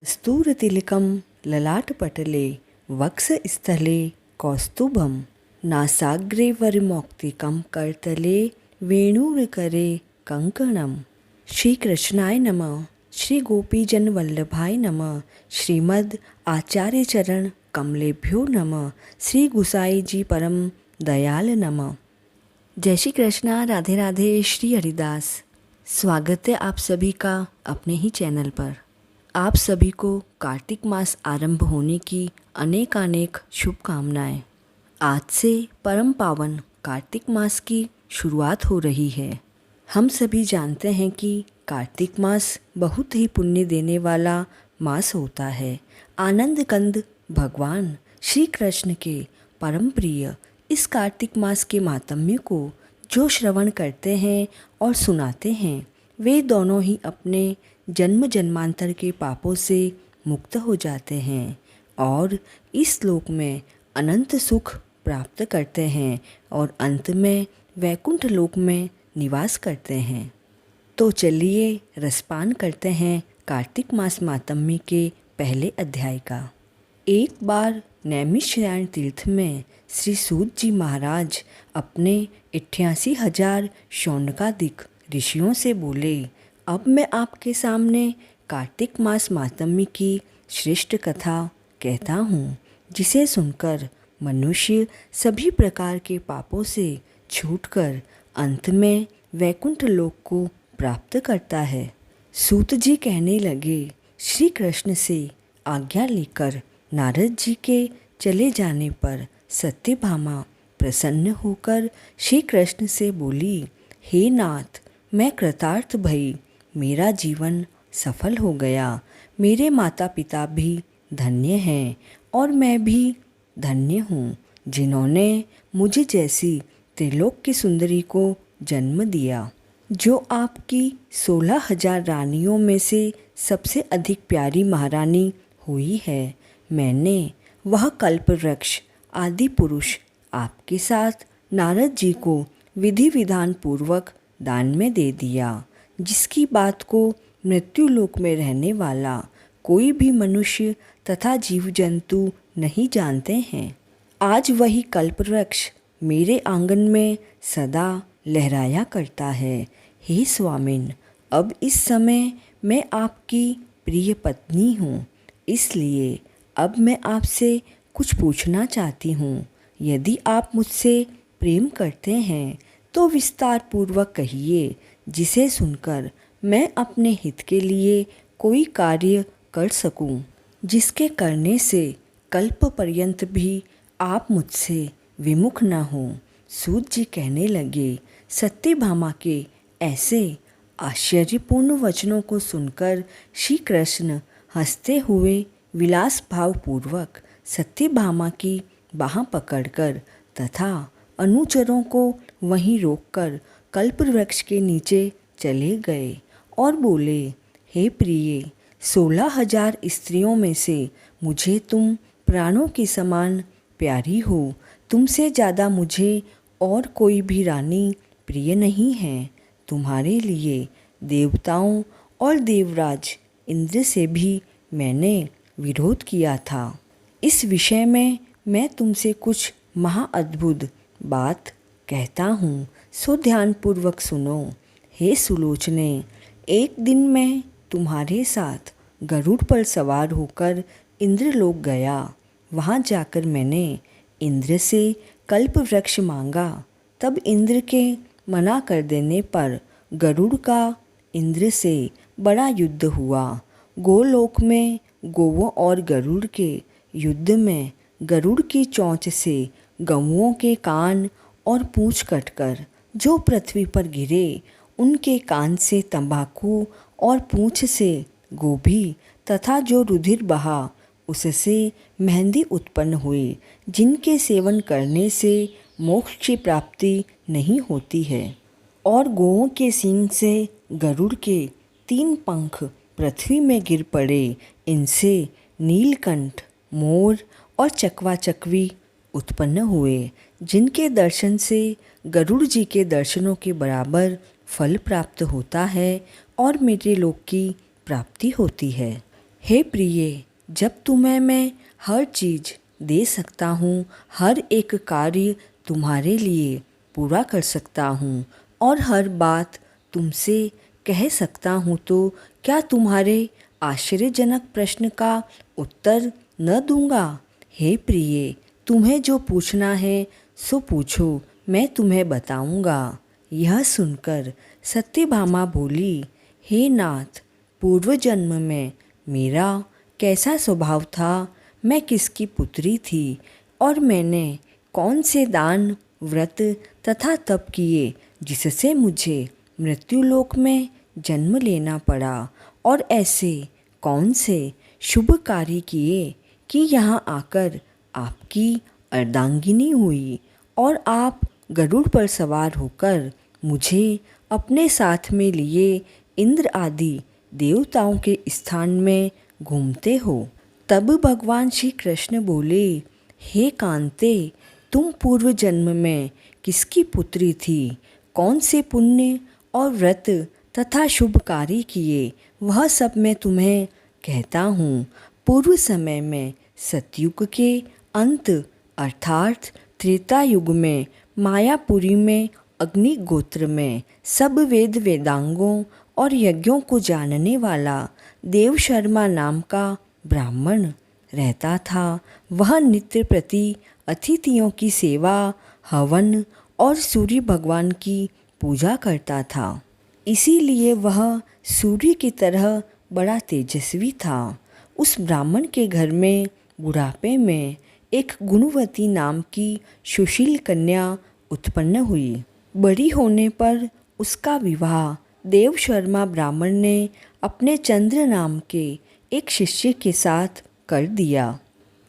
स्तूरतिलकं ललाटपटले वक्षस्थले कौस्तुभं नासाग्रे वरमौक्तिकं करतले वेणुर्करे कंकणम। श्री कृष्णाय नमः। श्री गोपीजन वल्लभाय नमः। श्रीमद् आचार्य चरण कमलेभ्यो नमः। श्री गुसाई जी परम दयाल नमः। जय श्री कृष्णा, राधे राधे, श्री हरिदास। स्वागत है आप सभी का अपने ही चैनल पर। आप सभी को कार्तिक मास आरंभ होने की अनेक शुभकामनाएं। आज से परम पावन कार्तिक मास की शुरुआत हो रही है। हम सभी जानते हैं कि कार्तिक मास बहुत ही पुण्य देने वाला मास होता है। आनंद कंद भगवान श्री कृष्ण के परम प्रिय इस कार्तिक मास के मातम्य को जो श्रवण करते हैं और सुनाते हैं, वे दोनों ही अपने जन्म जन्मांतर के पापों से मुक्त हो जाते हैं और इस लोक में अनंत सुख प्राप्त करते हैं और अंत में वैकुंठ लोक में निवास करते हैं। तो चलिए रसपान करते हैं कार्तिक मास मातम्य के पहले अध्याय का। एक बार नैमिषारण्य तीर्थ में श्री सूत जी महाराज अपने 88,000 शौनकादिक ऋषियों से बोले, अब मैं आपके सामने कार्तिक मास मातम्य की श्रेष्ठ कथा कहता हूँ, जिसे सुनकर मनुष्य सभी प्रकार के पापों से छूटकर अंत में वैकुंठ लोक को प्राप्त करता है। सूत जी कहने लगे, श्री कृष्ण से आज्ञा लेकर नारद जी के चले जाने पर सत्यभामा प्रसन्न होकर श्री कृष्ण से बोली, हे नाथ, मैं कृतार्थ भई, मेरा जीवन सफल हो गया। मेरे माता पिता भी धन्य हैं और मैं भी धन्य हूँ, जिन्होंने मुझे जैसी त्रिलोक की सुंदरी को जन्म दिया, जो आपकी 16,000 रानियों में से सबसे अधिक प्यारी महारानी हुई है। मैंने वह कल्पवृक्ष आदि पुरुष आपके साथ नारद जी को विधि विधान पूर्वक दान में दे दिया, जिसकी बात को मृत्यु लोक में रहने वाला कोई भी मनुष्य तथा जीव जंतु नहीं जानते हैं। आज वही कल्पवृक्ष मेरे आंगन में सदा लहराया करता है। हे स्वामिन, अब इस समय मैं आपकी प्रिय पत्नी हूँ, इसलिए अब मैं आपसे कुछ पूछना चाहती हूँ। यदि आप मुझसे प्रेम करते हैं तो विस्तार पूर्वक कहिए, जिसे सुनकर मैं अपने हित के लिए कोई कार्य कर सकूं, जिसके करने से कल्प पर्यंत भी आप मुझसे विमुख न हो। सूत जी कहने लगे, सत्यभामा के ऐसे आश्चर्यपूर्ण वचनों को सुनकर श्री कृष्ण हंसते हुए विलास भाव पूर्वक सत्यभामा की बाह पकड़कर तथा अनुचरों को वहीं रोककर कल्पवृक्ष के नीचे चले गए और बोले, हे प्रिय, 16,000 स्त्रियों में से मुझे तुम प्राणों के समान प्यारी हो। तुमसे ज़्यादा मुझे और कोई भी रानी प्रिय नहीं है। तुम्हारे लिए देवताओं और देवराज इंद्र से भी मैंने विरोध किया था। इस विषय में मैं तुमसे कुछ महाअद्भुत बात कहता हूँ, सो ध्यानपूर्वक सुनो। हे सुलोचने, एक दिन मैं तुम्हारे साथ गरुड़ पर सवार होकर इंद्रलोक गया। वहाँ जाकर मैंने इंद्र से कल्पवृक्ष मांगा। तब इंद्र के मना कर देने पर गरुड़ का इंद्र से बड़ा युद्ध हुआ। गोलोक में गौओं और गरुड़ के युद्ध में गरुड़ की चोंच से गौओं के कान और पूंछ कटकर जो पृथ्वी पर गिरे, उनके कान से तंबाकू और पूंछ से गोभी तथा जो रुधिर बहा, उससे मेहंदी उत्पन्न हुई, जिनके सेवन करने से मोक्ष की प्राप्ति नहीं होती है। और गौओं के सींग से गरुड़ के 3 पंख पृथ्वी में गिर पड़े। इनसे नीलकंठ, मोर और चकवा चकवी उत्पन्न हुए, जिनके दर्शन से गरुड़ जी के दर्शनों के बराबर फल प्राप्त होता है और मेरे लोक की प्राप्ति होती है। हे प्रिय, जब तुम्हें मैं हर चीज़ दे सकता हूँ, हर एक कार्य तुम्हारे लिए पूरा कर सकता हूँ और हर बात तुमसे कह सकता हूँ, तो क्या तुम्हारे आश्चर्यजनक प्रश्न का उत्तर न दूंगा? हे प्रिय, तुम्हें जो पूछना है सो पूछो, मैं तुम्हें बताऊंगा। यह सुनकर सत्यभामा बोली, हे नाथ, पूर्व जन्म में मेरा कैसा स्वभाव था, मैं किसकी पुत्री थी और मैंने कौन से दान, व्रत तथा तप किए जिससे मुझे मृत्युलोक में जन्म लेना पड़ा, और ऐसे कौन से शुभ कार्य किए कि यहाँ आकर आपकी अर्धांगिनी हुई और आप गरुड़ पर सवार होकर मुझे अपने साथ में लिए इंद्र आदि देवताओं के स्थान में घूमते हो। तब भगवान श्री कृष्ण बोले, हे कांते, तुम पूर्व जन्म में किसकी पुत्री थी, कौन से पुण्य और व्रत तथा शुभ कार्य किए, वह सब मैं तुम्हें कहता हूँ। पूर्व समय में सतयुग के अंत अर्थात त्रेता युग में मायापुरी में अग्नि गोत्र में सब वेद वेदांगों और यज्ञों को जानने वाला देव शर्मा नाम का ब्राह्मण रहता था। वह नित्य प्रति अतिथियों की सेवा, हवन और सूर्य भगवान की पूजा करता था। इसीलिए वह सूर्य की तरह बड़ा तेजस्वी था। उस ब्राह्मण के घर में बुढ़ापे में एक गुणवती नाम की सुशील कन्या उत्पन्न हुई। बड़ी होने पर उसका विवाह देव शर्मा ब्राह्मण ने अपने चंद्र नाम के एक शिष्य के साथ कर दिया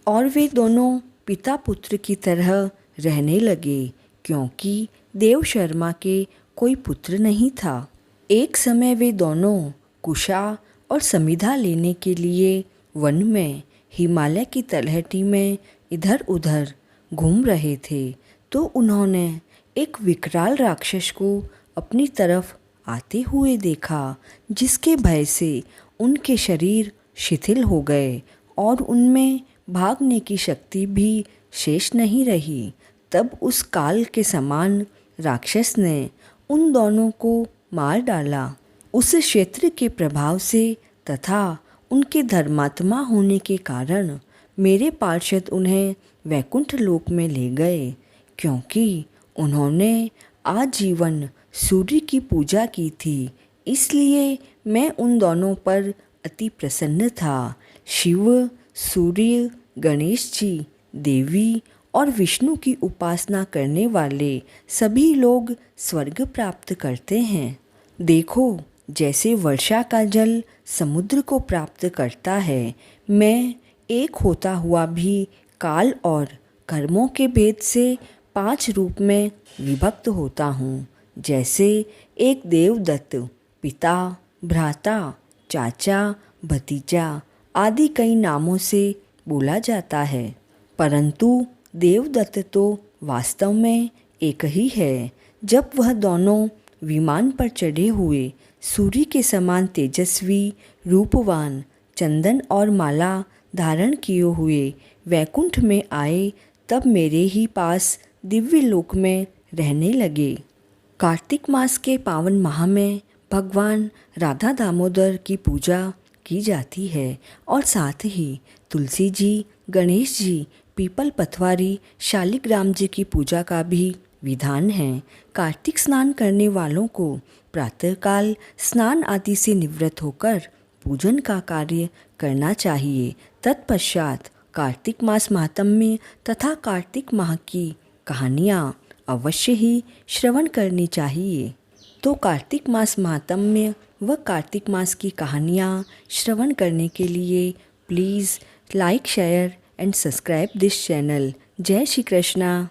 और वे दोनों पिता पुत्र की तरह रहने लगे, क्योंकि देव शर्मा के कोई पुत्र नहीं था। एक समय वे दोनों कुशा और समिधा लेने के लिए वन में हिमालय की तलहटी में इधर उधर घूम रहे थे, तो उन्होंने एक विकराल राक्षस को अपनी तरफ आते हुए देखा, जिसके भय से उनके शरीर शिथिल हो गए और उनमें भागने की शक्ति भी शेष नहीं रही। तब उस काल के समान राक्षस ने उन दोनों को मार डाला। उस क्षेत्र के प्रभाव से तथा उनके धर्मात्मा होने के कारण मेरे पार्षद उन्हें वैकुंठ लोक में ले गए, क्योंकि उन्होंने आजीवन सूर्य की पूजा की थी। इसलिए मैं उन दोनों पर अति प्रसन्न था। शिव, सूर्य, गणेश जी, देवी और विष्णु की उपासना करने वाले सभी लोग स्वर्ग प्राप्त करते हैं। देखो, जैसे वर्षा का जल समुद्र को प्राप्त करता है, मैं एक होता हुआ भी काल और कर्मों के भेद से 5 रूप में विभक्त होता हूँ। जैसे एक देवदत्त पिता, भ्राता, चाचा, भतीजा आदि कई नामों से बोला जाता है, परंतु देवदत्त तो वास्तव में एक ही है। जब वह दोनों विमान पर चढ़े हुए सूर्य के समान तेजस्वी, रूपवान, चंदन और माला धारण किए हुए वैकुंठ में आए, तब मेरे ही पास दिव्य लोक में रहने लगे। कार्तिक मास के पावन माह में भगवान राधा दामोदर की पूजा की जाती है और साथ ही तुलसी जी, गणेश जी, पीपल पथवारी, शालिग्राम जी की पूजा का भी विधान है। कार्तिक स्नान करने वालों को प्रातःकाल स्नान आदि से निवृत्त होकर पूजन का कार्य करना चाहिए। तत्पश्चात कार्तिक मास महात्म्य तथा कार्तिक माह की कहानियाँ अवश्य ही श्रवण करनी चाहिए। तो कार्तिक मास महात्म्य व कार्तिक मास की कहानियाँ श्रवण करने के लिए please like, share and subscribe this channel. जय श्री कृष्णा।